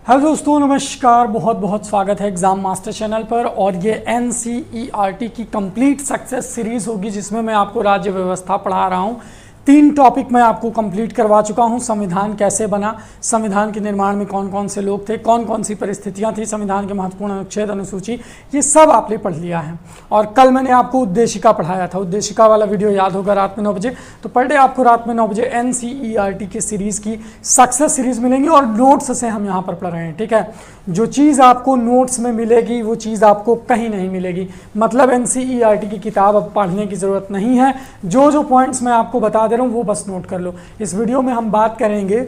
Hello दोस्तों, नमस्कार। बहुत बहुत स्वागत है एग्ज़ाम मास्टर चैनल पर। और ये NCERT की कंप्लीट सक्सेस सीरीज़ होगी जिसमें मैं आपको राज्य व्यवस्था पढ़ा रहा हूँ। 3 टॉपिक मैं आपको कंप्लीट करवा चुका हूँ। संविधान कैसे बना, संविधान के निर्माण में कौन कौन से लोग थे, कौन कौन सी परिस्थितियाँ थी, संविधान के महत्वपूर्ण अनुच्छेद, अनुसूची, ये सब आपने पढ़ लिया है। और कल मैंने आपको उद्देशिका पढ़ाया था, उद्देशिका वाला वीडियो याद होगा रात में 9 बजे। तो पर डे आपको रात में 9 बजे NCERT की सीरीज़ की सक्सेस सीरीज़ मिलेंगी और नोट्स से हम यहाँ पर पढ़ रहे हैं। ठीक है, जो चीज़ आपको नोट्स में मिलेगी वो चीज़ आपको कहीं नहीं मिलेगी। मतलब NCERT की किताब अब पढ़ने की ज़रूरत नहीं है। जो पॉइंट्स मैं आपको बता दे रहा हूँ वो बस नोट कर लो। इस वीडियो में हम बात करेंगे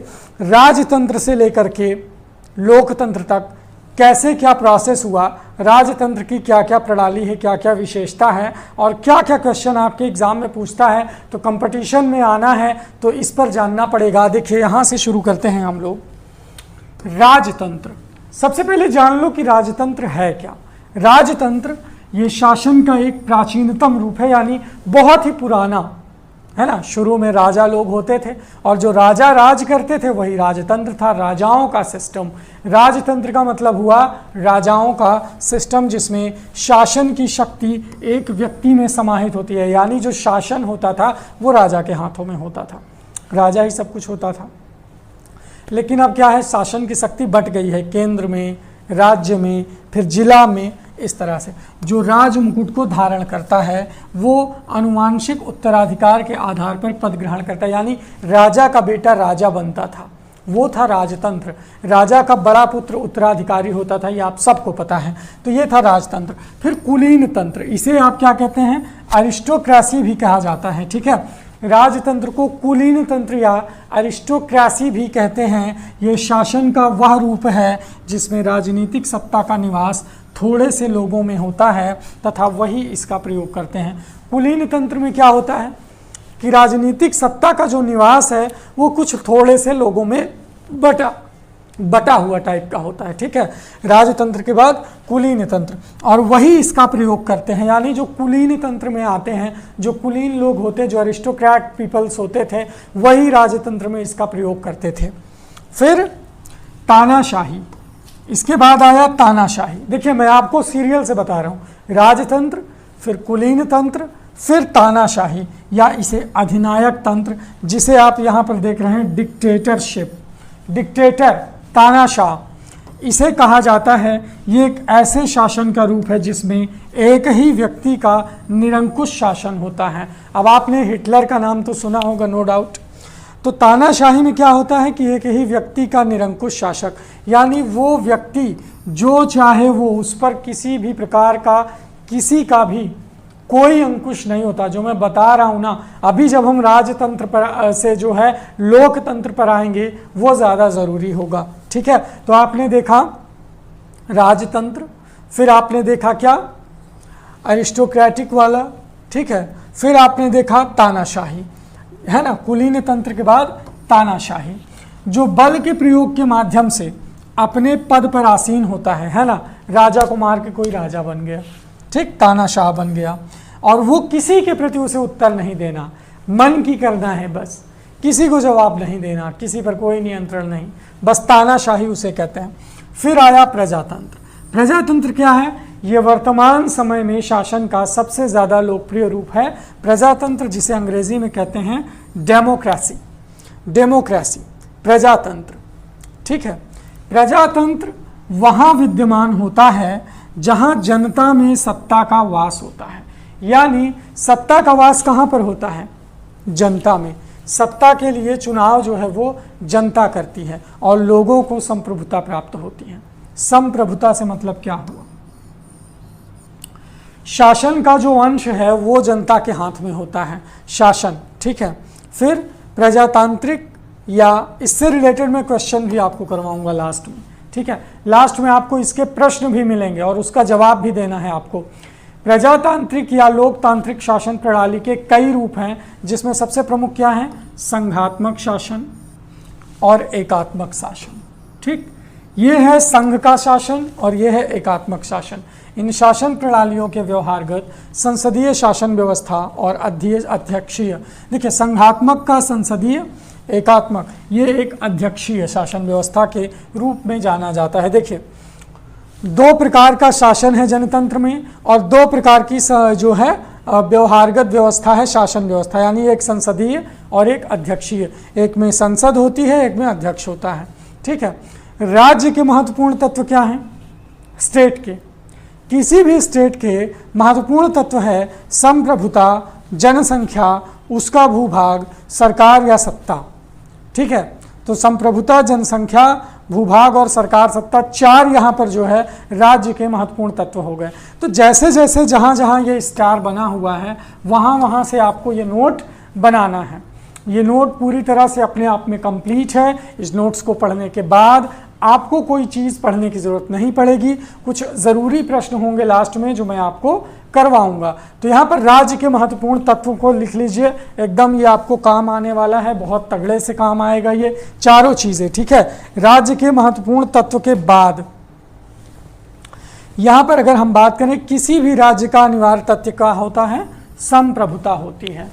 राजतंत्र से लेकर के लोकतंत्र तक कैसे क्या प्रोसेस हुआ, राजतंत्र की क्या क्या प्रणाली है, क्या क्या विशेषता है और क्या क्या क्वेश्चन आपके एग्जाम में पूछता है। तो कंपटीशन में आना है तो इस पर जानना पड़ेगा। देखिए, यहाँ से शुरू करते हैं हम लोग। राजतंत्र, सबसे पहले जान लो कि राजतंत्र है क्या। राजतंत्र ये शासन का एक प्राचीनतम रूप है, यानी बहुत ही पुराना है ना। शुरू में राजा लोग होते थे और जो राजा राज करते थे वही राजतंत्र था, राजाओं का सिस्टम। राजतंत्र का मतलब हुआ राजाओं का सिस्टम जिसमें शासन की शक्ति एक व्यक्ति में समाहित होती है, यानी जो शासन होता था वो राजा के हाथों में होता था, राजा ही सब कुछ होता था। लेकिन अब क्या है, शासन की शक्ति बट गई है, केंद्र में, राज्य में, फिर जिला में। इस तरह से जो राज मुकुट को धारण करता है वो आनुवांशिक उत्तराधिकार के आधार पर पद ग्रहण करता है, यानी राजा का बेटा राजा बनता था, वो था राजतंत्र। राजा का बड़ा पुत्र उत्तराधिकारी होता था, ये आप सबको पता है। तो ये था राजतंत्र। फिर कुलीन तंत्र, इसे आप क्या कहते हैं, अरिस्टोक्रेसी भी कहा जाता है। ठीक है, राजतंत्र को कुलीन तंत्र या अरिस्टोक्रेसी भी कहते हैं। ये शासन का वह रूप है जिसमें राजनीतिक सत्ता का निवास थोड़े से लोगों में होता है तथा वही इसका प्रयोग करते हैं। कुलीन तंत्र में क्या होता है कि राजनीतिक सत्ता का जो निवास है वो कुछ थोड़े से लोगों में बटा हुआ टाइप का होता है। ठीक है, राजतंत्र के बाद कुलीन तंत्र, और वही इसका प्रयोग करते हैं। यानी जो कुलीन तंत्र में आते हैं, जो कुलीन लोग होते हैं, जो अरिस्टोक्रेट पीपल्स होते थे, वही राजतंत्र में इसका प्रयोग करते थे। फिर तानाशाही, इसके बाद आया तानाशाही। देखिए, मैं आपको सीरियल से बता रहा हूँ, राजतंत्र, फिर कुलीन तंत्र, फिर तानाशाही या इसे अधिनायक तंत्र, जिसे आप यहाँ पर देख रहे हैं डिक्टेटरशिप, डिक्टेटर, तानाशाह, इसे कहा जाता है। ये एक ऐसे शासन का रूप है जिसमें एक ही व्यक्ति का निरंकुश शासन होता है। अब आपने हिटलर का नाम तो सुना होगा, नो डाउट। तो तानाशाही में क्या होता है कि एक ही व्यक्ति का निरंकुश शासक, यानी वो व्यक्ति जो चाहे वो, उस पर किसी भी प्रकार का, किसी का भी कोई अंकुश नहीं होता। जो मैं बता रहा हूँ ना, अभी जब हम राजतंत्र पर से जो है लोकतंत्र पर आएंगे वो ज़्यादा ज़रूरी होगा। ठीक है, तो आपने देखा राजतंत्र, फिर आपने देखा क्या, अरिस्टोक्रेटिक वाला। ठीक है, फिर आपने देखा तानाशाही, है ना। कुलीन तंत्र के बाद तानाशाही, जो बल के प्रयोग के माध्यम से अपने पद पर आसीन होता है ना। राजा को मार के कोई राजा बन गया, ठीक, तानाशाह बन गया, और वो किसी के प्रति उसे उत्तर नहीं देना, मन की करना है बस, किसी को जवाब नहीं देना, किसी पर कोई नियंत्रण नहीं, बस तानाशाही उसे कहते हैं। फिर आया प्रजातंत्र। प्रजातंत्र क्या है, ये वर्तमान समय में शासन का सबसे ज़्यादा लोकप्रिय रूप है प्रजातंत्र, जिसे अंग्रेजी में कहते हैं डेमोक्रेसी। डेमोक्रेसी, प्रजातंत्र। ठीक है, प्रजातंत्र वहाँ विद्यमान होता है जहाँ जनता में सत्ता का वास होता है। यानी सत्ता का वास कहाँ पर होता है, जनता में। सत्ता के लिए चुनाव जो है वो जनता करती है और लोगों को संप्रभुता प्राप्त होती है। संप्रभुता से मतलब क्या हुआ, शासन का जो अंश है वो जनता के हाथ में होता है, शासन। ठीक है, फिर प्रजातांत्रिक, या इससे रिलेटेड मैं क्वेश्चन भी आपको करवाऊंगा लास्ट में। ठीक है, लास्ट में आपको इसके प्रश्न भी मिलेंगे और उसका जवाब भी देना है आपको। प्रजातांत्रिक या लोकतांत्रिक शासन प्रणाली के कई रूप हैं, जिसमें सबसे प्रमुख क्या है, संघात्मक शासन और एकात्मक शासन। ठीक, ये है संघ का शासन और ये है एकात्मक शासन। इन शासन प्रणालियों के व्यवहारगत संसदीय शासन व्यवस्था और अध्यक्षीय। देखिए, संघात्मक का संसदीय, एकात्मक, ये एक अध्यक्षीय शासन व्यवस्था के रूप में जाना जाता है। देखिए, दो प्रकार का शासन है जनतंत्र में और दो प्रकार की जो है व्यवहारगत व्यवस्था है शासन व्यवस्था, यानी एक संसदीय और एक अध्यक्षीय। एक में संसद होती है, एक में अध्यक्ष होता है। ठीक है। राज्य के महत्वपूर्ण तत्व क्या हैं? स्टेट के, किसी भी स्टेट के महत्वपूर्ण तत्व है संप्रभुता, जनसंख्या, उसका भूभाग, सरकार या सत्ता। ठीक है। तो संप्रभुता, जनसंख्या, भूभाग और सरकार सत्ता, चार यहाँ पर जो है राज्य के महत्वपूर्ण तत्व हो गए। तो जैसे जैसे जहाँ जहाँ ये स्टार बना हुआ है वहाँ वहाँ से आपको ये नोट बनाना है। ये नोट पूरी तरह से अपने आप में कंप्लीट है। इस नोट्स को पढ़ने के बाद आपको कोई चीज़ पढ़ने की ज़रूरत नहीं पड़ेगी। कुछ ज़रूरी प्रश्न होंगे लास्ट में जो मैं आपको करवाऊंगा। तो यहाँ पर राज्य के महत्वपूर्ण तत्वों को लिख लीजिए, एकदम ये आपको काम आने वाला है, बहुत तगड़े से काम आएगा ये चारों चीज़ें। ठीक है। राज्य के महत्वपूर्ण तत्व के बाद यहाँ पर अगर हम बात करें, किसी भी राज्य का अनिवार्य तथ्य क्या होता है? संप्रभुता होती है।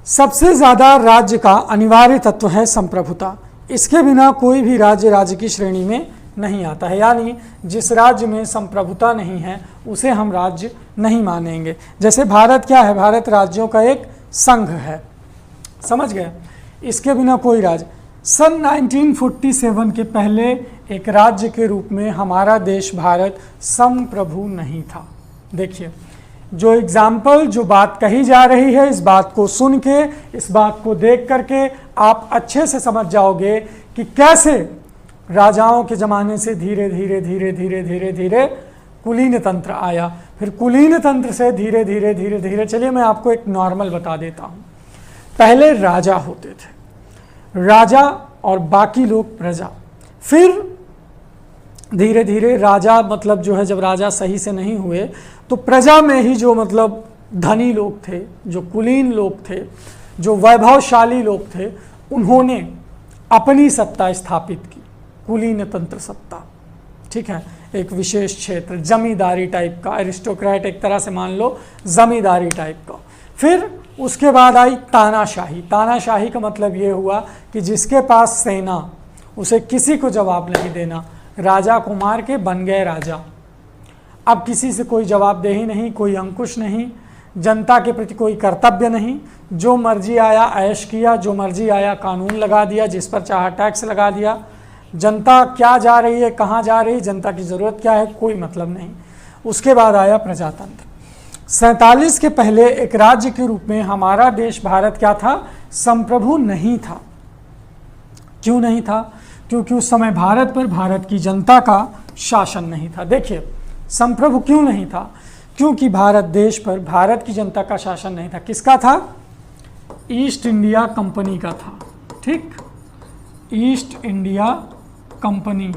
सबसे ज़्यादा राज्य का अनिवार्य तत्व है संप्रभुता। इसके बिना कोई भी राज्य राज्य की श्रेणी में नहीं आता है, यानी जिस राज्य में संप्रभुता नहीं है उसे हम राज्य नहीं मानेंगे। जैसे भारत क्या है? भारत राज्यों का एक संघ है, समझ गए? इसके बिना कोई राज्य। सन 1947 के पहले एक राज्य के रूप में हमारा देश भारत संप्रभु नहीं था। देखिए, जो एग्जाम्पल, जो बात कही जा रही है, इस बात को सुन के, इस बात को देख करके आप अच्छे से समझ जाओगे कि कैसे राजाओं के ज़माने से धीरे धीरे धीरे धीरे धीरे धीरे कुलीन तंत्र आया, फिर कुलीन तंत्र से धीरे धीरे धीरे धीरे, चलिए मैं आपको एक नॉर्मल बता देता हूँ। पहले राजा होते थे, राजा और बाकी लोग प्रजा। फिर धीरे धीरे राजा मतलब जो है, जब राजा सही से नहीं हुए तो प्रजा में ही जो मतलब धनी लोग थे, जो कुलीन लोग थे, जो वैभवशाली लोग थे, उन्होंने अपनी सत्ता स्थापित की, कुलीन तंत्र सत्ता। ठीक है। एक विशेष क्षेत्र, जमींदारी टाइप का, एरिस्टोक्रेट एक तरह से मान लो, जमींदारी टाइप का। फिर उसके बाद आई तानाशाही। तानाशाही का मतलब ये हुआ कि जिसके पास सेना, उसे किसी को जवाब नहीं देना, राजा को मार के बन गए राजा। अब किसी से कोई जवाबदेही नहीं, कोई अंकुश नहीं, जनता के प्रति कोई कर्तव्य नहीं, जो मर्जी आया ऐश किया, जो मर्जी आया कानून लगा दिया, जिस पर चाहा टैक्स लगा दिया। जनता क्या जा रही है, कहाँ जा रही है, जनता की ज़रूरत क्या है, कोई मतलब नहीं। उसके बाद आया प्रजातंत्र। 47 के पहले एक राज्य के रूप में हमारा देश भारत क्या था? संप्रभु नहीं था। क्यों नहीं था? क्योंकि उस समय भारत पर भारत की जनता का शासन नहीं था। देखिए, संप्रभु क्यों नहीं था? क्योंकि भारत देश पर भारत की जनता का शासन नहीं था। किसका था? ईस्ट इंडिया कंपनी का था। ठीक, ईस्ट इंडिया कंपनी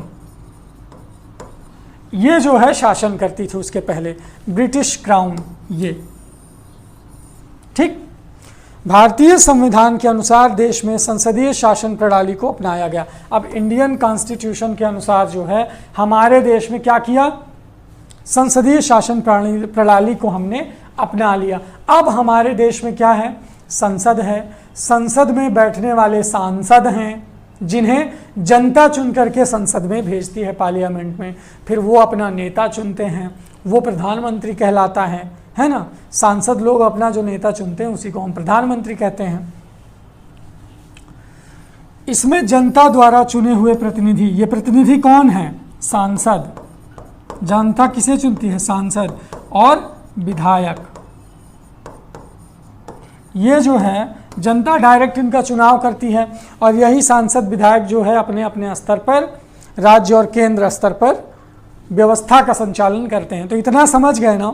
ये जो है शासन करती थी उसके पहले, ब्रिटिश क्राउन ये। ठीक, भारतीय संविधान के अनुसार देश में संसदीय शासन प्रणाली को अपनाया गया। अब इंडियन कॉन्स्टिट्यूशन के अनुसार जो है हमारे देश में क्या किया? संसदीय शासन प्रणाली को हमने अपना लिया। अब हमारे देश में क्या है? संसद है। संसद में बैठने वाले सांसद हैं, जिन्हें जनता चुन करके संसद में भेजती है, पार्लियामेंट में। फिर वो अपना नेता चुनते हैं, वो प्रधानमंत्री कहलाता है ना। सांसद लोग अपना जो नेता चुनते हैं उसी को हम प्रधानमंत्री कहते हैं। इसमें जनता द्वारा चुने हुए प्रतिनिधि, ये प्रतिनिधि कौन है? सांसद। जनता किसे चुनती है? सांसद। और विधायक, ये जो है जनता डायरेक्ट इनका चुनाव करती है, और यही सांसद विधायक जो है अपने अपने स्तर पर, राज्य और केंद्र स्तर पर व्यवस्था का संचालन करते हैं। तो इतना समझ गए ना,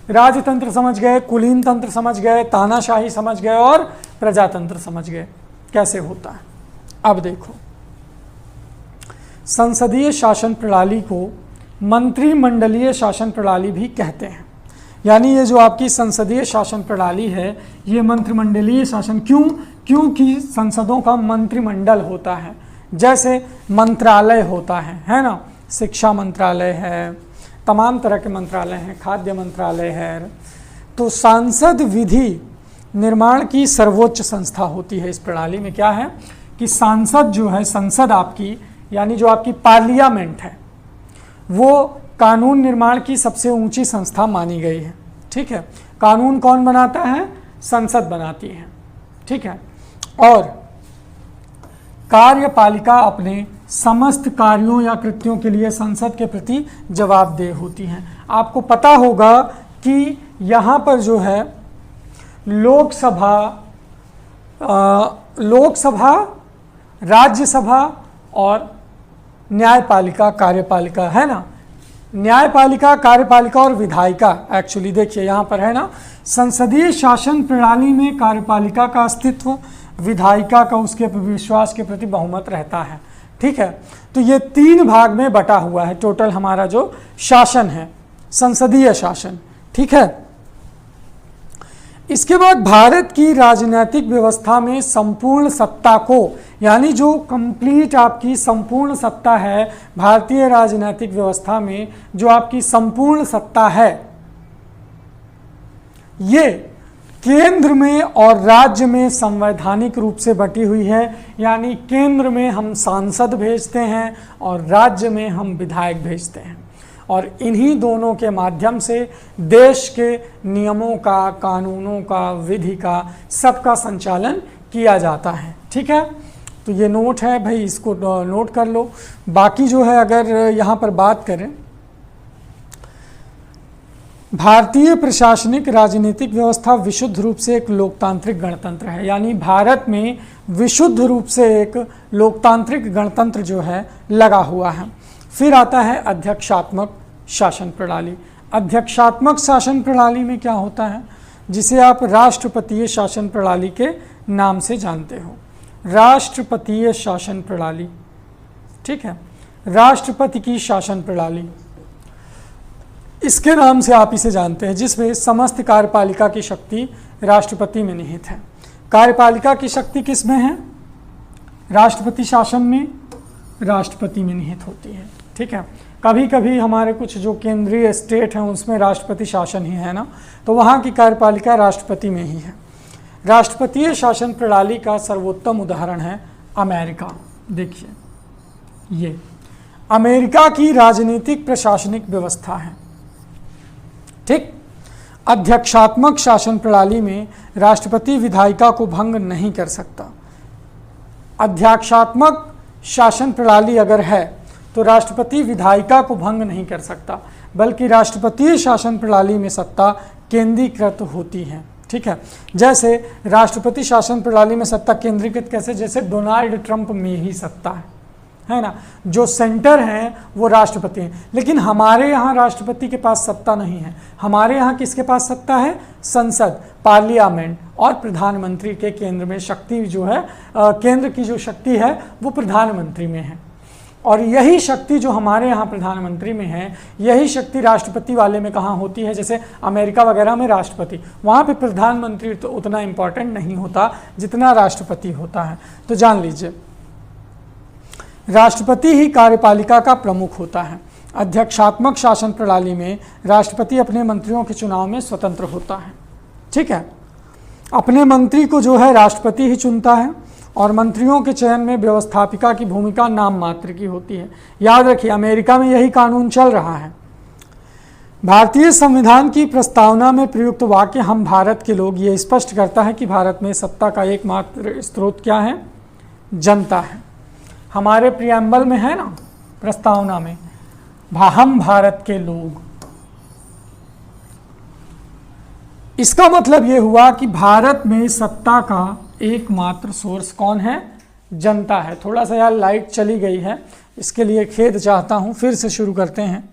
राजतंत्र समझ गए, कुलीन तंत्र समझ गए, तानाशाही समझ गए और प्रजातंत्र समझ गए कैसे होता है। अब देखो, संसदीय शासन प्रणाली को मंत्रिमंडलीय शासन प्रणाली भी कहते हैं। यानी ये जो आपकी संसदीय शासन प्रणाली है ये मंत्रिमंडलीय शासन, क्यों? क्योंकि संसदों का मंत्रिमंडल होता है। जैसे मंत्रालय होता है ना, शिक्षा मंत्रालय है, तमाम तरह के मंत्रालय हैं, खाद्य मंत्रालय है। तो सांसद विधि निर्माण की सर्वोच्च संस्था होती है। इस प्रणाली में क्या है कि सांसद जो है, संसद आपकी, यानी जो आपकी पार्लियामेंट है, वो कानून निर्माण की सबसे ऊंची संस्था मानी गई है। ठीक है, कानून कौन बनाता है? संसद बनाती है। ठीक है, और कार्यपालिका अपने समस्त कार्यों या कृत्यों के लिए संसद के प्रति जवाबदेह होती हैं। आपको पता होगा कि यहाँ पर जो है लोकसभा, राज्यसभा और न्यायपालिका, कार्यपालिका है ना। न्यायपालिका, कार्यपालिका और विधायिका, एक्चुअली देखिए यहाँ पर है ना, संसदीय शासन प्रणाली में कार्यपालिका का अस्तित्व, विधायिका का उसके विश्वास के प्रति बहुमत रहता है। ठीक है, तो ये 3 भाग में बटा हुआ है टोटल हमारा जो शासन है, संसदीय शासन। ठीक है, इसके बाद भारत की राजनीतिक व्यवस्था में संपूर्ण सत्ता को, यानी जो कंप्लीट आपकी संपूर्ण सत्ता है भारतीय राजनीतिक व्यवस्था में, जो आपकी संपूर्ण सत्ता है, ये केंद्र में और राज्य में संवैधानिक रूप से बटी हुई है। यानी केंद्र में हम सांसद भेजते हैं और राज्य में हम विधायक भेजते हैं, और इन्हीं दोनों के माध्यम से देश के नियमों का, कानूनों का, विधि का, सबका संचालन किया जाता है। ठीक है, तो ये नोट है भाई, इसको नोट कर लो। बाकी जो है अगर यहाँ पर बात करें, भारतीय प्रशासनिक राजनीतिक व्यवस्था विशुद्ध रूप से एक लोकतांत्रिक गणतंत्र है। यानी भारत में विशुद्ध रूप से एक लोकतांत्रिक गणतंत्र जो है लगा हुआ है। फिर आता है अध्यक्षात्मक शासन प्रणाली। अध्यक्षात्मक शासन प्रणाली में क्या होता है, जिसे आप राष्ट्रपतीय शासन प्रणाली के नाम से जानते हो। राष्ट्रपतीय शासन प्रणाली, ठीक है, राष्ट्रपति की शासन प्रणाली, इसके नाम से आप इसे जानते हैं, जिसमें समस्त कार्यपालिका की शक्ति राष्ट्रपति में निहित है। कार्यपालिका की शक्ति किस में है? राष्ट्रपति शासन में, राष्ट्रपति में निहित होती है। ठीक है, कभी कभी हमारे कुछ जो केंद्रीय स्टेट हैं उसमें राष्ट्रपति शासन ही है ना, तो वहाँ की कार्यपालिका राष्ट्रपति में ही है। राष्ट्रपतीय शासन प्रणाली का सर्वोत्तम उदाहरण है अमेरिका। देखिए, ये अमेरिका की राजनीतिक प्रशासनिक व्यवस्था है। ठीक, अध्यक्षात्मक शासन प्रणाली में राष्ट्रपति विधायिका को भंग नहीं कर सकता। अध्यक्षात्मक शासन प्रणाली अगर है तो राष्ट्रपति विधायिका को भंग नहीं कर सकता, बल्कि राष्ट्रपतीय शासन प्रणाली में सत्ता केंद्रीकृत होती है। ठीक है, जैसे राष्ट्रपति शासन प्रणाली में सत्ता केंद्रीकृत कैसे? जैसे डोनाल्ड ट्रंप में ही सत्ता है ना, जो सेंटर है वो राष्ट्रपति हैं। लेकिन हमारे यहाँ राष्ट्रपति के पास सत्ता नहीं है। हमारे यहाँ किसके पास सत्ता है? संसद, पार्लियामेंट और प्रधानमंत्री के केंद्र में शक्ति जो है, केंद्र की जो शक्ति है वो प्रधानमंत्री में है। और यही शक्ति जो हमारे यहाँ प्रधानमंत्री में है, यही शक्ति राष्ट्रपति वाले में कहाँ होती है? जैसे अमेरिका वगैरह में राष्ट्रपति, वहाँ पे प्रधानमंत्री तो उतना इम्पोर्टेंट नहीं होता जितना राष्ट्रपति होता है। तो जान लीजिए, राष्ट्रपति ही कार्यपालिका का प्रमुख होता है। अध्यक्षात्मक शासन प्रणाली में राष्ट्रपति अपने मंत्रियों के चुनाव में स्वतंत्र होता है। ठीक है, अपने मंत्री को जो है राष्ट्रपति ही चुनता है, और मंत्रियों के चयन में व्यवस्थापिका की भूमिका नाम मात्र की होती है। याद रखिए, अमेरिका में यही कानून चल रहा है। भारतीय संविधान की प्रस्तावना में प्रयुक्त वाक्य हम भारत के लोग, ये स्पष्ट करता है कि भारत में सत्ता का एकमात्र स्रोत क्या है? जनता है। हमारे प्रियम्बल में है ना, प्रस्तावना में, हम भारत के लोग। इसका मतलब ये हुआ कि भारत में सत्ता का एकमात्र सोर्स कौन है? जनता है। थोड़ा सा यार लाइट चली गई है, इसके लिए खेद चाहता हूं। फिर से शुरू करते हैं।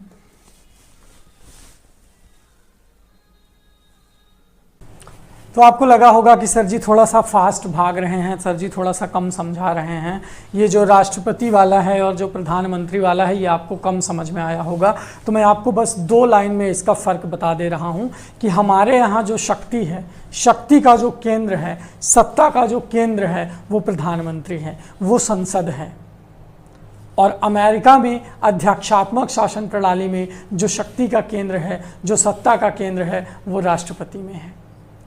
तो आपको लगा होगा कि सर जी थोड़ा सा फास्ट भाग रहे हैं, सर जी थोड़ा सा कम समझा रहे हैं। ये जो राष्ट्रपति वाला है और जो प्रधानमंत्री वाला है, ये आपको कम समझ में आया होगा। तो मैं आपको बस 2 लाइन में इसका फ़र्क बता दे रहा हूँ कि हमारे यहाँ जो शक्ति है, शक्ति का जो केंद्र है, सत्ता का जो केंद्र है, वो प्रधानमंत्री है, वो संसद है। और अमेरिका में अध्यक्षात्मक शासन प्रणाली में जो शक्ति का केंद्र है, जो सत्ता का केंद्र है, वो राष्ट्रपति में है।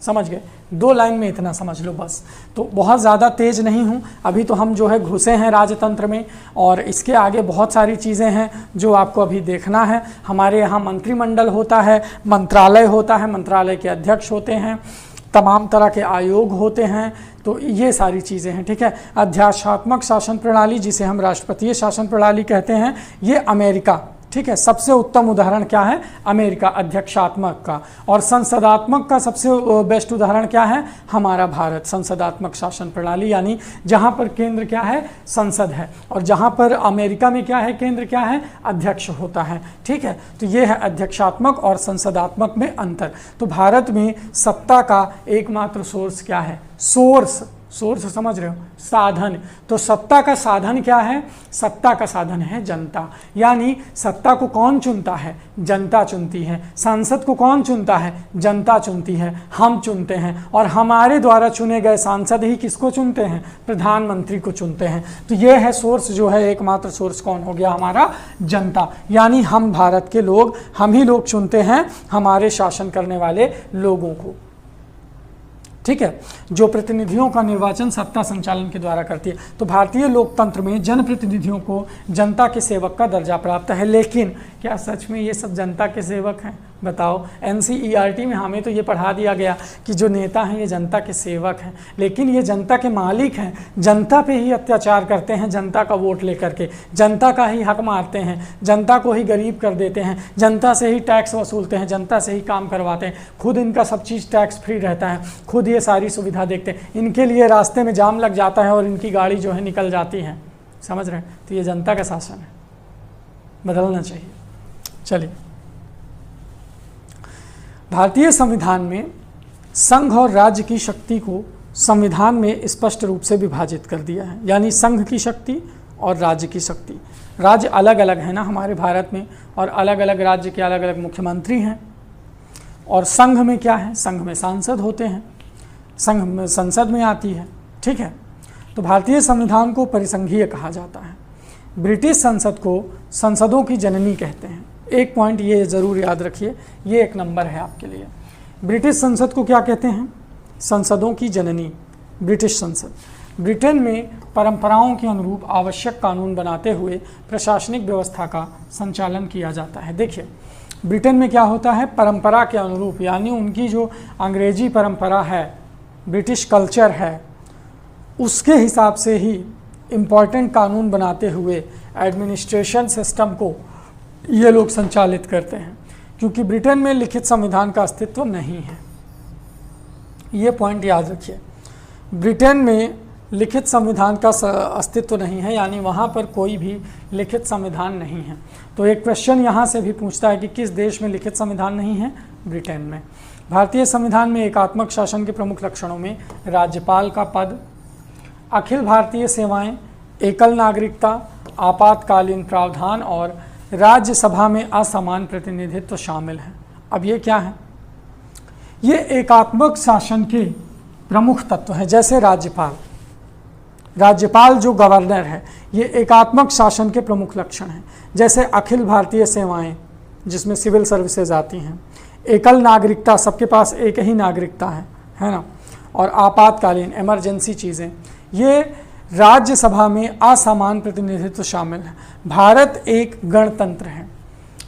समझ गए? 2 लाइन में इतना समझ लो बस। तो बहुत ज़्यादा तेज नहीं हूँ, अभी तो हम जो है घुसे हैं राजतंत्र में, और इसके आगे बहुत सारी चीज़ें हैं जो आपको अभी देखना है। हमारे यहाँ मंत्रिमंडल होता है, मंत्रालय होता है, मंत्रालय के अध्यक्ष होते हैं, तमाम तरह के आयोग होते हैं, तो ये सारी चीज़ें हैं, ठीक है। अध्यादेशात्मक शासन प्रणाली, जिसे हम राष्ट्रपतीय शासन प्रणाली कहते हैं, ये अमेरिका, ठीक है, सबसे उत्तम उदाहरण क्या है? अमेरिका अध्यक्षात्मक का। और संसदात्मक का सबसे बेस्ट उदाहरण क्या है? हमारा भारत, संसदात्मक शासन प्रणाली, यानी जहाँ पर केंद्र क्या है? संसद है, और जहाँ पर अमेरिका में क्या है? केंद्र क्या है? अध्यक्ष होता है, ठीक है। तो ये है अध्यक्षात्मक और संसदात्मक में अंतर। तो भारत में सत्ता का एकमात्र सोर्स क्या है? सोर्स समझ रहे हो? साधन। तो सत्ता का साधन क्या है? सत्ता का साधन है जनता, यानी सत्ता को कौन चुनता है? जनता चुनती है। सांसद को कौन चुनता है? जनता चुनती है, हम चुनते हैं, और हमारे द्वारा चुने गए सांसद ही किसको चुनते हैं? प्रधानमंत्री को चुनते हैं। तो ये है सोर्स, जो है एकमात्र सोर्स कौन हो गया? हमारा जनता, यानी हम भारत के लोग, हम ही लोग चुनते हैं हमारे शासन करने वाले लोगों को, ठीक है, जो प्रतिनिधियों का निर्वाचन सत्ता संचालन के द्वारा करती है। तो भारतीय लोकतंत्र में जनप्रतिनिधियों को जनता के सेवक का दर्जा प्राप्त है। लेकिन क्या सच में ये सब जनता के सेवक हैं? बताओ। NCERT में हमें तो ये पढ़ा दिया गया कि जो नेता हैं ये जनता के सेवक हैं, लेकिन ये जनता के मालिक हैं, जनता पे ही अत्याचार करते हैं, जनता का वोट लेकर के, जनता का ही हक मारते हैं, जनता को ही गरीब कर देते हैं, जनता से ही टैक्स वसूलते हैं, जनता से ही काम करवाते हैं, खुद इनका सब चीज़ टैक्स फ्री रहता है, खुद ये सारी सुविधा देखते हैं, इनके लिए रास्ते में जाम लग जाता है और इनकी गाड़ी जो है निकल जाती है। समझ रहे हैं? तो ये जनता का शासन है, बदलना चाहिए। चलिए, भारतीय संविधान में संघ और राज्य की शक्ति को संविधान में स्पष्ट रूप से विभाजित कर दिया है, यानी संघ की शक्ति और राज्य की शक्ति। राज्य अलग अलग है ना हमारे भारत में, और अलग अलग राज्य के अलग अलग मुख्यमंत्री हैं। और संघ में क्या है? संघ में सांसद होते हैं, संघ में संसद में आती है, ठीक है। तो भारतीय संविधान को परिसंघीय कहा जाता है। ब्रिटिश संसद को संसदों की जननी कहते हैं। एक पॉइंट ये ज़रूर याद रखिए, ये 1 नंबर है आपके लिए। ब्रिटिश संसद को क्या कहते हैं? संसदों की जननी, ब्रिटिश संसद। ब्रिटेन में परंपराओं के अनुरूप आवश्यक कानून बनाते हुए प्रशासनिक व्यवस्था का संचालन किया जाता है। देखिए, ब्रिटेन में क्या होता है? परंपरा के अनुरूप, यानी उनकी जो अंग्रेजी परंपरा है, ब्रिटिश कल्चर है, उसके हिसाब से ही इम्पॉर्टेंट कानून बनाते हुए एडमिनिस्ट्रेशन सिस्टम को ये लोग संचालित करते हैं, क्योंकि ब्रिटेन में लिखित संविधान का अस्तित्व नहीं है। ये पॉइंट याद रखिए, ब्रिटेन में लिखित संविधान का अस्तित्व नहीं है, यानी वहाँ पर कोई भी लिखित संविधान नहीं है। तो एक क्वेश्चन यहाँ से भी पूछता है कि किस देश में लिखित संविधान नहीं है? ब्रिटेन में। भारतीय संविधान में एकात्मक शासन के प्रमुख लक्षणों में राज्यपाल का पद, अखिल भारतीय सेवाएं, एकल नागरिकता, आपातकालीन प्रावधान और राज्यसभा में असमान प्रतिनिधित्व शामिल है। अब ये क्या है? ये एकात्मक शासन के प्रमुख तत्व हैं। जैसे राज्यपाल जो गवर्नर है, ये एकात्मक शासन के प्रमुख लक्षण हैं। जैसे अखिल भारतीय सेवाएं, जिसमें सिविल सर्विसेज आती हैं, एकल नागरिकता, सबके पास एक ही नागरिकता है ना, और आपातकालीन इमरजेंसी चीज़ें, ये राज्यसभा में असमान प्रतिनिधित्व शामिल है। भारत एक गणतंत्र है।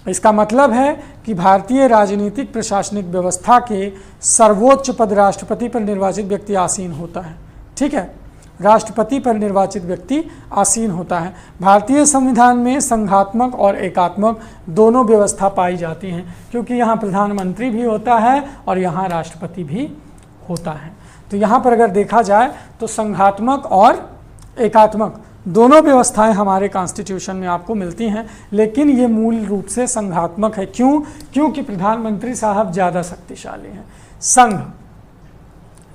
इसका मतलब है कि भारतीय राजनीतिक प्रशासनिक व्यवस्था के सर्वोच्च पद राष्ट्रपति पर निर्वाचित व्यक्ति आसीन होता है, ठीक है, राष्ट्रपति पर निर्वाचित व्यक्ति आसीन होता है। भारतीय संविधान में संघात्मक और एकात्मक दोनों व्यवस्था पाई जाती हैं, क्योंकि यहाँ प्रधानमंत्री भी होता है और यहाँ राष्ट्रपति भी होता है। तो यहाँ पर अगर देखा जाए तो संघात्मक और एकात्मक दोनों व्यवस्थाएं हमारे कॉन्स्टिट्यूशन में आपको मिलती हैं, लेकिन ये मूल रूप से संघात्मक है। क्यों? क्योंकि प्रधानमंत्री साहब ज़्यादा शक्तिशाली हैं। संघ,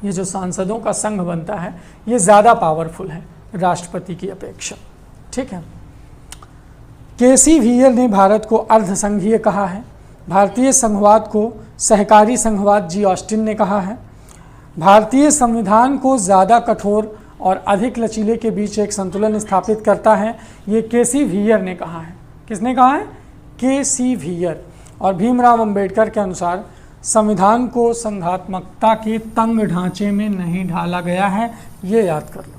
ये जो सांसदों का संघ बनता है, ये ज़्यादा पावरफुल है राष्ट्रपति की अपेक्षा, ठीक है। केसी व्हीयर ने भारत को अर्धसंघीय कहा है। भारतीय संघवाद को सहकारी संघवाद जी ऑस्टिन ने कहा है। भारतीय संविधान को ज़्यादा कठोर और अधिक लचीले के बीच एक संतुलन स्थापित करता है, ये केसी व्हीयर ने कहा है। किसने कहा है? केसी व्हीयर। और भीमराव अंबेडकर के अनुसार संविधान को संघात्मकता के तंग ढांचे में नहीं ढाला गया है, ये याद कर लो।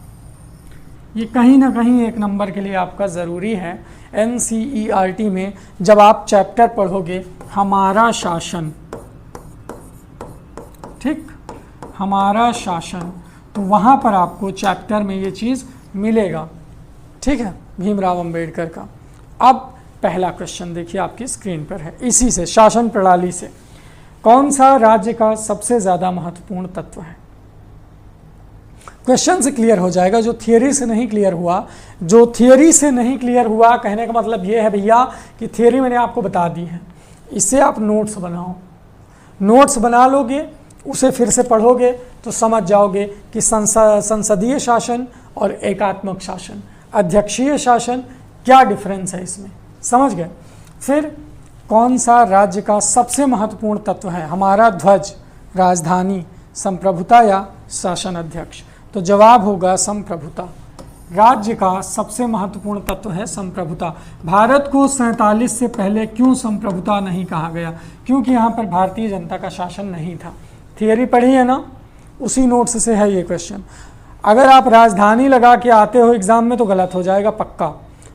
ये कहीं ना कहीं एक नंबर के लिए आपका ज़रूरी है। NCERT में जब आप चैप्टर पढ़ोगे हमारा शासन, ठीक, हमारा शासन, तो वहाँ पर आपको चैप्टर में ये चीज़ मिलेगा, ठीक है, भीमराव अंबेडकर का। अब पहला क्वेश्चन देखिए आपकी स्क्रीन पर है, इसी से, शासन प्रणाली से, कौन सा राज्य का सबसे ज़्यादा महत्वपूर्ण तत्व है? क्वेश्चन से क्लियर हो जाएगा, जो थियरी से नहीं क्लियर हुआ। जो थियरी से नहीं क्लियर हुआ कहने का मतलब ये है भैया कि थियरी मैंने आपको बता दी है, इससे आप नोट्स बनाओ, नोट्स बना लोगे, उसे फिर से पढ़ोगे तो समझ जाओगे कि संसदीय शासन और एकात्मक शासन, अध्यक्षीय शासन, क्या डिफरेंस है इसमें, समझ गए। फिर कौन सा राज्य का सबसे महत्वपूर्ण तत्व है? हमारा ध्वज, राजधानी, संप्रभुता या शासन अध्यक्ष? तो जवाब होगा संप्रभुता। राज्य का सबसे महत्वपूर्ण तत्व है संप्रभुता। भारत को 47 से पहले क्यों संप्रभुता नहीं कहा गया? क्योंकि यहाँ पर भारतीय जनता का शासन नहीं था। थियरी पढ़ी है ना, उसी नोट्स से है ये क्वेश्चन। अगर आप राजधानी लगा के आते हो एग्जाम में तो गलत हो जाएगा पक्का।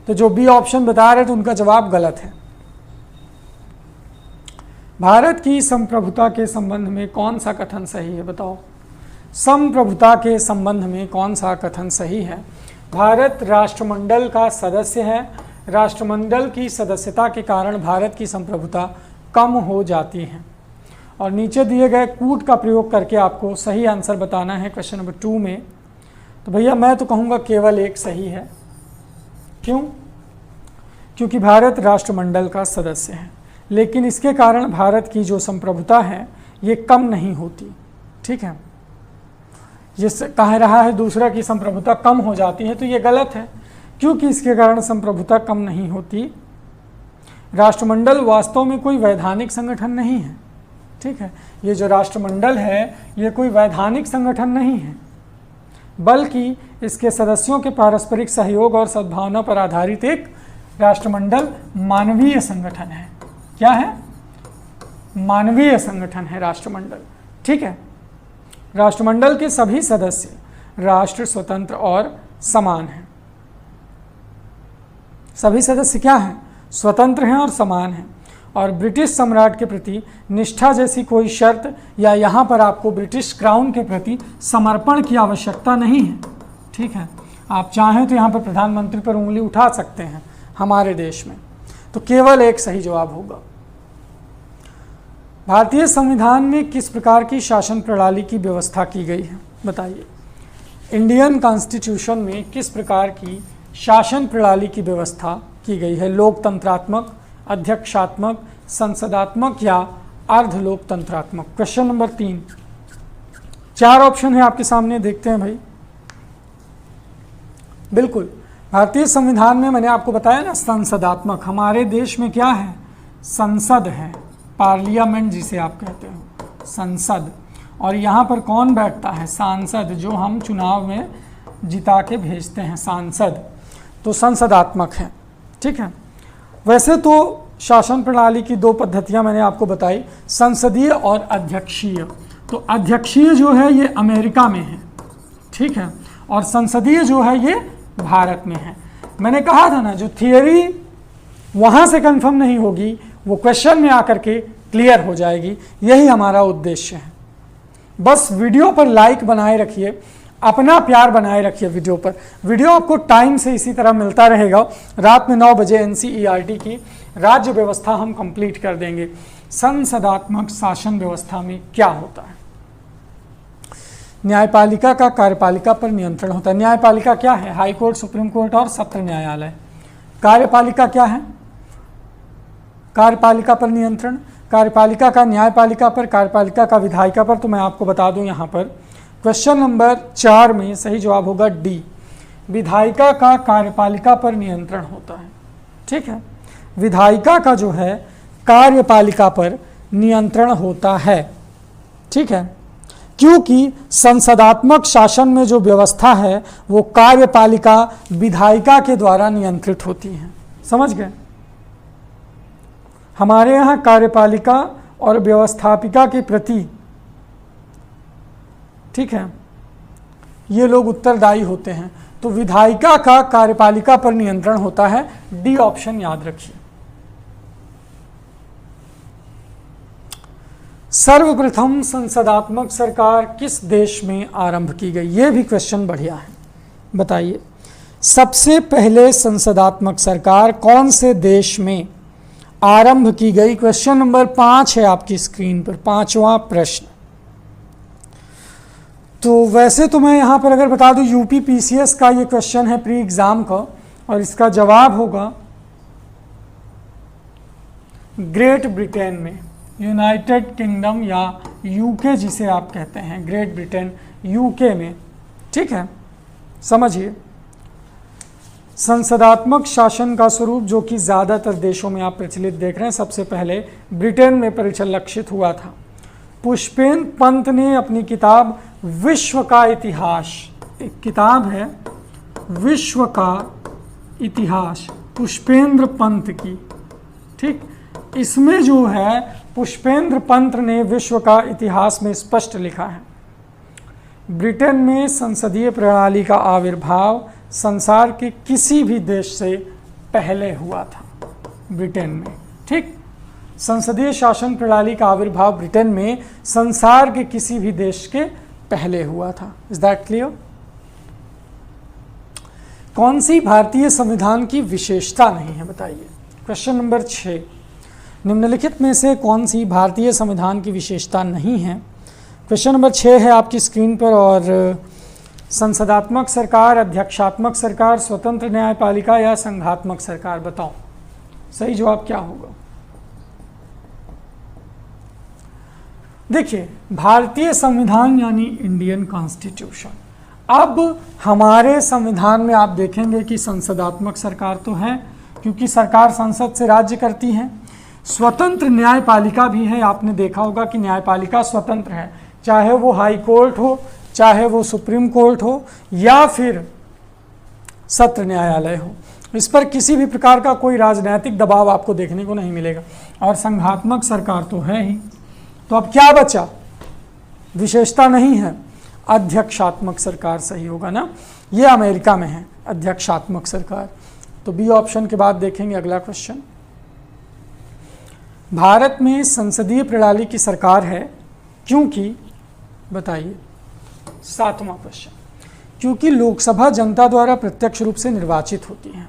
तो जो बी ऑप्शन बता रहे तो उनका जवाब गलत है। भारत की संप्रभुता के संबंध में कौन सा कथन सही है, बताओ? संप्रभुता के संबंध में कौन सा कथन सही है? भारत राष्ट्रमंडल का सदस्य है, राष्ट्रमंडल की सदस्यता के कारण भारत की संप्रभुता कम हो जाती है। और नीचे दिए गए कूट का प्रयोग करके आपको सही आंसर बताना है क्वेश्चन नंबर 2 में। तो भैया मैं तो कहूँगा केवल एक सही है। क्यों? क्योंकि भारत राष्ट्रमंडल का सदस्य है, लेकिन इसके कारण भारत की जो संप्रभुता है ये कम नहीं होती, ठीक है। ये कह रहा है दूसरा की संप्रभुता कम हो जाती है, तो ये गलत है, क्योंकि इसके कारण संप्रभुता कम नहीं होती। राष्ट्रमंडल वास्तव में कोई वैधानिक संगठन नहीं है, ठीक है। ये जो राष्ट्रमंडल है ये कोई वैधानिक संगठन नहीं है, बल्कि इसके सदस्यों के पारस्परिक सहयोग और सद्भावना पर आधारित एक राष्ट्रमंडल मानवीय संगठन है। क्या है? मानवीय संगठन है राष्ट्रमंडल, ठीक है। राष्ट्रमंडल के सभी सदस्य राष्ट्र स्वतंत्र और समान हैं। सभी सदस्य क्या हैं? स्वतंत्र हैं और समान हैं। और ब्रिटिश सम्राट के प्रति निष्ठा जैसी कोई शर्त या यहाँ पर आपको ब्रिटिश क्राउन के प्रति समर्पण की आवश्यकता नहीं है, ठीक है। आप चाहें तो यहाँ पर प्रधानमंत्री पर उंगली उठा सकते हैं हमारे देश में। तो केवल एक सही जवाब होगा। भारतीय संविधान में किस प्रकार की शासन प्रणाली की व्यवस्था की गई है, बताइए। इंडियन कॉन्स्टिट्यूशन में किस प्रकार की शासन प्रणाली की व्यवस्था की गई है? लोकतंत्रात्मक, अध्यक्षात्मक, संसदात्मक या अर्ध लोकतंत्रात्मक? Question number 3। 4 ऑप्शन है आपके सामने, देखते हैं भाई। बिल्कुल, भारतीय संविधान में मैंने आपको बताया ना संसदात्मक। हमारे देश में क्या है? संसद है, पार्लियामेंट जिसे आप कहते हो, संसद। और यहाँ पर कौन बैठता है? सांसद, जो हम चुनाव में जिता के भेजते हैं, सांसद। तो संसदात्मक है, ठीक है। वैसे तो शासन प्रणाली की 2 पद्धतियां मैंने आपको बताई, संसदीय और अध्यक्षीय। तो अध्यक्षीय जो है ये अमेरिका में है, ठीक है, और संसदीय जो है ये भारत में है। मैंने कहा था ना, जो थियरी वहाँ से कंफर्म नहीं होगी वो क्वेश्चन में आकर के क्लियर हो जाएगी। यही हमारा उद्देश्य है। बस वीडियो पर लाइक बनाए रखिए, अपना प्यार बनाए रखिए वीडियो पर। वीडियो आपको टाइम से इसी तरह मिलता रहेगा। रात में 9 बजे NCERT की राज्य व्यवस्था हम कंप्लीट कर देंगे। संसदात्मक शासन व्यवस्था में क्या होता है? न्यायपालिका का कार्यपालिका पर नियंत्रण होता है। न्यायपालिका क्या है? हाई कोर्ट, सुप्रीम कोर्ट और सत्र न्यायालय। कार्यपालिका क्या है? कार्यपालिका पर नियंत्रण। कार्यपालिका का न्यायपालिका पर, कार्यपालिका का विधायिका पर। तो मैं आपको बता दूं यहाँ पर क्वेश्चन नंबर 4 में सही जवाब होगा डी। विधायिका का कार्यपालिका पर नियंत्रण होता है, ठीक है। विधायिका का जो है कार्यपालिका पर नियंत्रण होता है, ठीक है, क्योंकि संसदात्मक शासन में जो व्यवस्था है वो कार्यपालिका विधायिका के द्वारा नियंत्रित होती है। समझ गए? हमारे यहाँ कार्यपालिका और व्यवस्थापिका के प्रति, ठीक है, ये लोग उत्तरदायी होते हैं। तो विधायिका का कार्यपालिका पर नियंत्रण होता है। डी ऑप्शन याद रखिए। सर्वप्रथम संसदात्मक सरकार किस देश में आरंभ की गई? ये भी क्वेश्चन बढ़िया है, बताइए। सबसे पहले संसदात्मक सरकार कौन से देश में आरंभ की गई? क्वेश्चन नंबर 5 है आपकी स्क्रीन पर, 5वां प्रश्न। तो वैसे तो मैं यहाँ पर अगर बता दूँ यूपी पीसीएस का ये क्वेश्चन है प्री एग्जाम का, और इसका जवाब होगा ग्रेट ब्रिटेन में, यूनाइटेड किंगडम या यूके जिसे आप कहते हैं, ग्रेट ब्रिटेन यूके में, ठीक है। समझिए, संसदात्मक शासन का स्वरूप जो कि ज़्यादातर देशों में आप प्रचलित देख रहे हैं, सबसे पहले ब्रिटेन में परिलक्षित हुआ था। पुष्पेंद्र पंत ने अपनी किताब विश्व का इतिहास, एक किताब है विश्व का इतिहास पुष्पेंद्र पंत की, ठीक, इसमें जो है पुष्पेंद्र पंत ने विश्व का इतिहास में स्पष्ट लिखा है ब्रिटेन में संसदीय प्रणाली का आविर्भाव संसार के किसी भी देश से पहले हुआ था। ब्रिटेन में, ठीक, संसदीय शासन प्रणाली का आविर्भाव ब्रिटेन में संसार के किसी भी देश के पहले हुआ था। Is that clear? कौन सी भारतीय संविधान की विशेषता नहीं है, बताइए। क्वेश्चन नंबर 6, निम्नलिखित में से कौन सी भारतीय संविधान की विशेषता नहीं है? क्वेश्चन नंबर 6 है आपकी स्क्रीन पर, और संसदात्मक सरकार, अध्यक्षात्मक सरकार, स्वतंत्र न्यायपालिका या संघात्मक सरकार, बताओ सही जवाब क्या होगा। देखिए, भारतीय संविधान यानी इंडियन कॉन्स्टिट्यूशन। अब हमारे संविधान में आप देखेंगे कि संसदात्मक सरकार तो है, क्योंकि सरकार संसद से राज्य करती है। स्वतंत्र न्यायपालिका भी है, आपने देखा होगा कि न्यायपालिका स्वतंत्र है, चाहे वो हाई कोर्ट हो, चाहे वो सुप्रीम कोर्ट हो, या फिर सत्र न्यायालय हो। इस पर किसी भी प्रकार का कोई राजनीतिक दबाव आपको देखने को नहीं मिलेगा। और संघात्मक सरकार तो है ही, तो अब क्या बचा? विशेषता नहीं है, अध्यक्षात्मक सरकार सही होगा ना। ये अमेरिका में है अध्यक्षात्मक सरकार। तो बी ऑप्शन के बाद देखेंगे अगला क्वेश्चन। भारत में संसदीय प्रणाली की सरकार है क्योंकि, बताइए। 7वां क्वेश्चन, क्योंकि लोकसभा जनता द्वारा प्रत्यक्ष रूप से निर्वाचित होती है,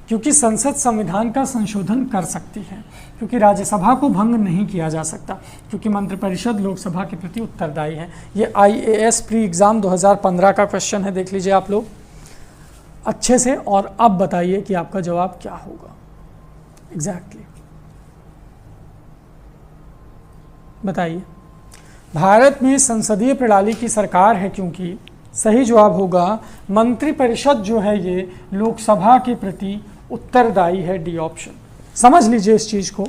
क्योंकि संसद संविधान का संशोधन कर सकती है, क्योंकि राज्यसभा को भंग नहीं किया जा सकता, क्योंकि मंत्रिपरिषद लोकसभा के प्रति उत्तरदायी है। ये IAS प्री एग्जाम 2015 का क्वेश्चन है, देख लीजिए आप लोग अच्छे से। और अब बताइए कि आपका जवाब क्या होगा एग्जैक्टली। बताइए, भारत में संसदीय प्रणाली की सरकार है क्योंकि सही जवाब होगा मंत्रिपरिषद जो है ये लोकसभा के प्रति उत्तरदायी है, डी ऑप्शन। समझ लीजिए इस चीज को।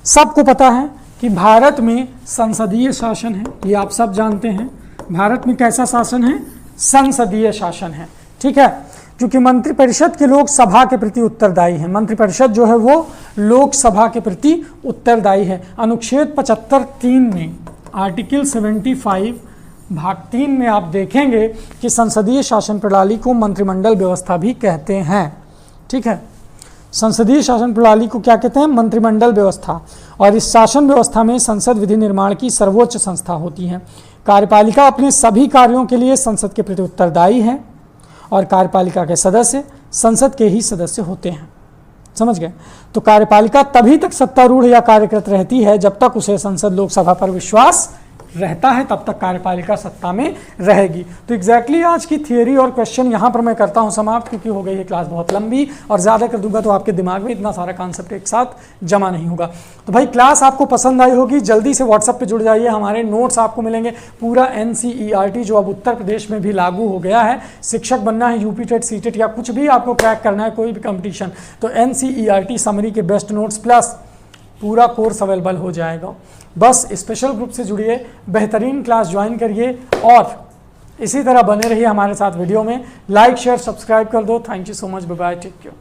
सबको पता है कि भारत में संसदीय शासन है, ये आप सब जानते हैं। भारत में कैसा शासन है? संसदीय शासन है, ठीक है, क्योंकि मंत्रिपरिषद के लोग सभा के प्रति उत्तरदायी हैं। मंत्रिपरिषद जो है वो लोकसभा के प्रति उत्तरदायी है। अनुच्छेद 75(3) में, आर्टिकल 75 भाग 3 में आप देखेंगे कि संसदीय शासन प्रणाली को मंत्रिमंडल व्यवस्था भी कहते हैं, ठीक है। संसदीय शासन प्रणाली को क्या कहते हैं? मंत्रिमंडल व्यवस्था। और इस शासन व्यवस्था में संसद विधि निर्माण की सर्वोच्च संस्था होती है। कार्यपालिका अपने सभी कार्यों के लिए संसद के प्रति उत्तरदायी है, और कार्यपालिका के सदस्य संसद के ही सदस्य होते हैं। समझ गए? तो कार्यपालिका तभी तक सत्तारूढ़ या कार्यरत रहती है जब तक उसे संसद लोकसभा पर विश्वास रहता है, तब तक कार्यपालिका सत्ता में रहेगी। तो एग्जैक्टली आज की थियरी और क्वेश्चन यहाँ पर मैं करता हूँ समाप्त, क्योंकि हो गई है क्लास बहुत लंबी और ज़्यादा कर दूंगा तो आपके दिमाग में इतना सारा कॉन्सेप्ट एक साथ जमा नहीं होगा। तो भाई क्लास आपको पसंद आई होगी, जल्दी से व्हाट्सअप पे जुड़ जाइए। हमारे नोट्स आपको मिलेंगे, पूरा NCERT जो अब उत्तर प्रदेश में भी लागू हो गया है। शिक्षक बनना है, यूपी टेट, सीटेट या कुछ भी आपको क्रैक करना है, कोई भी कंपटीशन, तो NCERT समरी के बेस्ट नोट्स प्लस पूरा कोर्स अवेलेबल हो जाएगा। बस स्पेशल ग्रुप से जुड़िए, बेहतरीन क्लास ज्वाइन करिए और इसी तरह बने रहिए हमारे साथ वीडियो में। लाइक शेयर सब्सक्राइब कर दो। Thank you so much, bye bye, take care.